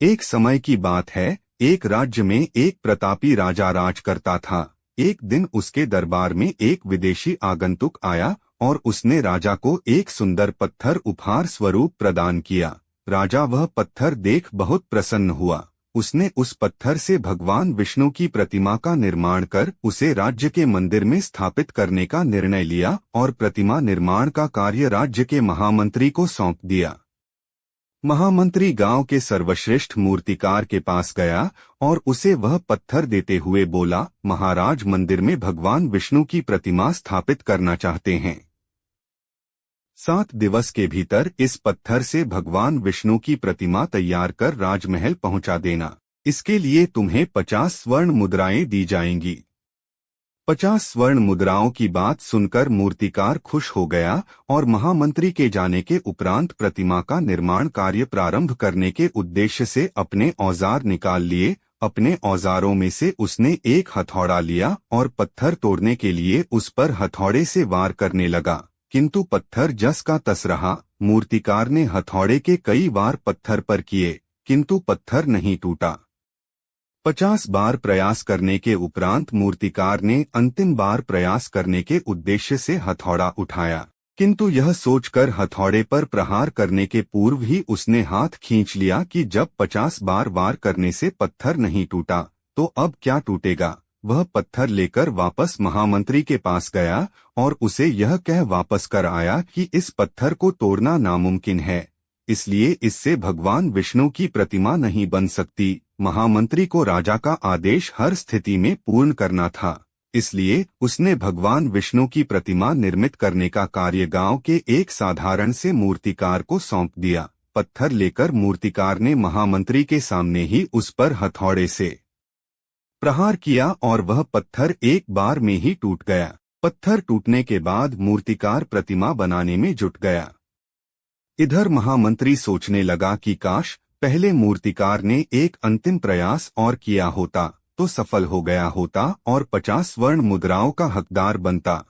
एक समय की बात है, एक राज्य में एक प्रतापी राजा राज करता था। एक दिन उसके दरबार में एक विदेशी आगंतुक आया और उसने राजा को एक सुंदर पत्थर उपहार स्वरूप प्रदान किया। राजा वह पत्थर देख बहुत प्रसन्न हुआ। उसने उस पत्थर से भगवान विष्णु की प्रतिमा का निर्माण कर उसे राज्य के मंदिर में स्थापित करने का निर्णय लिया और प्रतिमा निर्माण का कार्य राज्य के महामंत्री को सौंप दिया। महामंत्री गांव के सर्वश्रेष्ठ मूर्तिकार के पास गया और उसे वह पत्थर देते हुए बोला, महाराज, मंदिर में भगवान विष्णु की प्रतिमा स्थापित करना चाहते हैं। 7 दिवस के भीतर इस पत्थर से भगवान विष्णु की प्रतिमा तैयार कर राजमहल पहुंचा देना। इसके लिए तुम्हें 50 स्वर्ण मुद्राएं दी जाएंगी। 50 स्वर्ण मुद्राओं की बात सुनकर मूर्तिकार खुश हो गया और महामंत्री के जाने के उपरांत प्रतिमा का निर्माण कार्य प्रारंभ करने के उद्देश्य से अपने औजार निकाल लिए। अपने औजारों में से उसने एक हथौड़ा लिया और पत्थर तोड़ने के लिए उस पर हथौड़े से वार करने लगा, किंतु पत्थर जस का तस रहा। मूर्तिकार ने हथौड़े के कई वार पत्थर पर किए, किंतु पत्थर नहीं टूटा। 50 बार प्रयास करने के उपरांत मूर्तिकार ने अंतिम बार प्रयास करने के उद्देश्य से हथौड़ा उठाया, किंतु यह सोचकर हथौड़े पर प्रहार करने के पूर्व ही उसने हाथ खींच लिया कि जब 50 बार वार करने से पत्थर नहीं टूटा तो अब क्या टूटेगा। वह पत्थर लेकर वापस महामंत्री के पास गया और उसे यह कह वापस कर आया कि इस पत्थर को तोड़ना नामुमकिन है, इसलिए इससे भगवान विष्णु की प्रतिमा नहीं बन सकती। महामंत्री को राजा का आदेश हर स्थिति में पूर्ण करना था, इसलिए उसने भगवान विष्णु की प्रतिमा निर्मित करने का कार्य गांव के एक साधारण से मूर्तिकार को सौंप दिया। पत्थर लेकर मूर्तिकार ने महामंत्री के सामने ही उस पर हथौड़े से प्रहार किया और वह पत्थर एक बार में ही टूट गया। पत्थर टूटने के बाद मूर्तिकार प्रतिमा बनाने में जुट गया। इधर महामंत्री सोचने लगा कि काश पहले मूर्तिकार ने एक अंतिम प्रयास और किया होता तो सफल हो गया होता और 50 स्वर्ण मुद्राओं का हकदार बनता।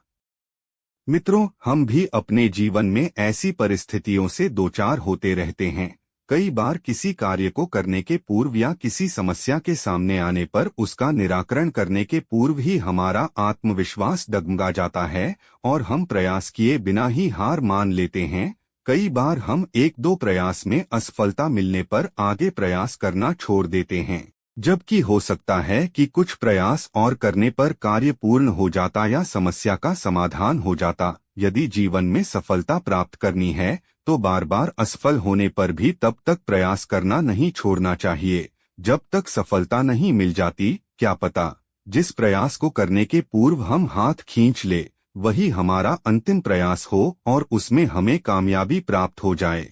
मित्रों, हम भी अपने जीवन में ऐसी परिस्थितियों से दो चार होते रहते हैं। कई बार किसी कार्य को करने के पूर्व या किसी समस्या के सामने आने पर उसका निराकरण करने के पूर्व ही हमारा आत्मविश्वास डगमगा जाता है और हम प्रयास किए बिना ही हार मान लेते हैं। कई बार हम 1-2 प्रयास में असफलता मिलने पर आगे प्रयास करना छोड़ देते हैं, जबकि हो सकता है कि कुछ प्रयास और करने पर कार्य पूर्ण हो जाता या समस्या का समाधान हो जाता। यदि जीवन में सफलता प्राप्त करनी है तो बार बार असफल होने पर भी तब तक प्रयास करना नहीं छोड़ना चाहिए जब तक सफलता नहीं मिल जाती। क्या पता जिस प्रयास को करने के पूर्व हम हाथ खींच ले वही हमारा अंतिम प्रयास हो और उसमें हमें कामयाबी प्राप्त हो जाए।